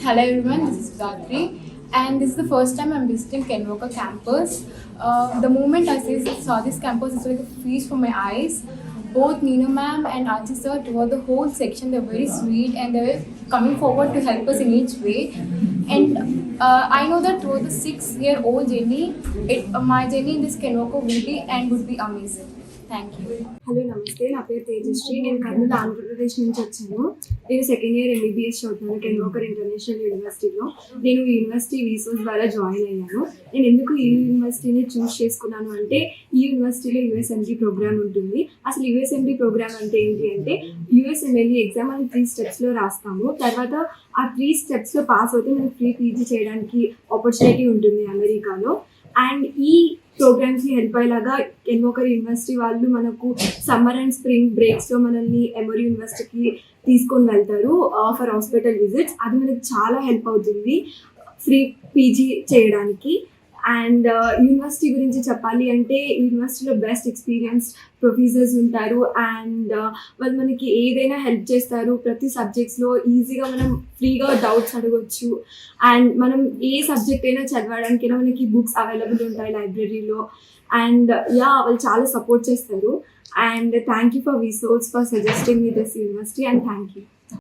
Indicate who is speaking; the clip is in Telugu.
Speaker 1: Hello everyone, this is Gatri, and this is the first time I'm visiting Kenwoka campus. The moment saw this campus, it's like a feast for my eyes. Both Nina ma'am and Archie sir, throughout the whole section, they're very sweet and they were coming forward to help us in each way. And I know that throughout the 6-year-old journey, my journey in this Kenwoka will be and would be amazing. Thank you.
Speaker 2: Hello నమస్తే, నా పేరు తేజశ్రీ. నేను కర్నూలు ఆంధ్రప్రదేశ్ నుంచి వచ్చాను. నేను సెకండ్ ఇయర్ MBBS చదువుతున్నాను కెన్వోకర్ ఇంటర్నేషనల్ యూనివర్సిటీలో. నేను ఈ యూనివర్సిటీ వీసోస్ ద్వారా జాయిన్ అయ్యాను. నేను ఎందుకు ఈ యూనివర్సిటీని చూస్ చేసుకున్నాను అంటే, ఈ యూనివర్సిటీలో USMD ప్రోగ్రామ్ ఉంటుంది. అసలు USMD ప్రోగ్రామ్ అంటే ఏంటి అంటే, USMLE ఎగ్జామ్ అని 3 స్టెప్స్లో రాస్తాము. తర్వాత ఆ 3 స్టెప్స్లో పాస్ అవుతే మనకు ఫ్రీ PG చేయడానికి ఆపర్చునిటీ ఉంటుంది అమెరికాలో. అండ్ ఈ ప్రోగ్రామ్స్ని హెల్ప్ అయ్యేలాగా కెన్వోకర్ యూనివర్సిటీ వాళ్ళు మనకు సమ్మర్ అండ్ స్ప్రింగ్ బ్రేక్స్లో మనల్ని ఎమోరీ యూనివర్సిటీకి తీసుకొని వెళ్తారు ఫర్ హాస్పిటల్ విజిట్స్. అది మనకి చాలా హెల్ప్ అవుతుంది ఫ్రీ PG చేయడానికి. అండ్ యూనివర్సిటీ గురించి చెప్పాలి అంటే, యూనివర్సిటీలో బెస్ట్ ఎక్స్పీరియన్స్ ప్రొఫెసర్స్ ఉంటారు. అండ్ వాళ్ళు మనకి ఏదైనా హెల్ప్ చేస్తారు. ప్రతి సబ్జెక్ట్స్లో ఈజీగా మనం ఫ్రీగా డౌట్స్ అడగొచ్చు. అండ్ మనం ఏ సబ్జెక్ట్ అయినా చదవడానికైనా మనకి బుక్స్ అవైలబుల్ ఉంటాయి లైబ్రరీలో. అండ్ వాళ్ళు చాలా సపోర్ట్ చేస్తారు. అండ్ థ్యాంక్ యూ ఫర్ వీసోస్ for suggesting me this university and thank you.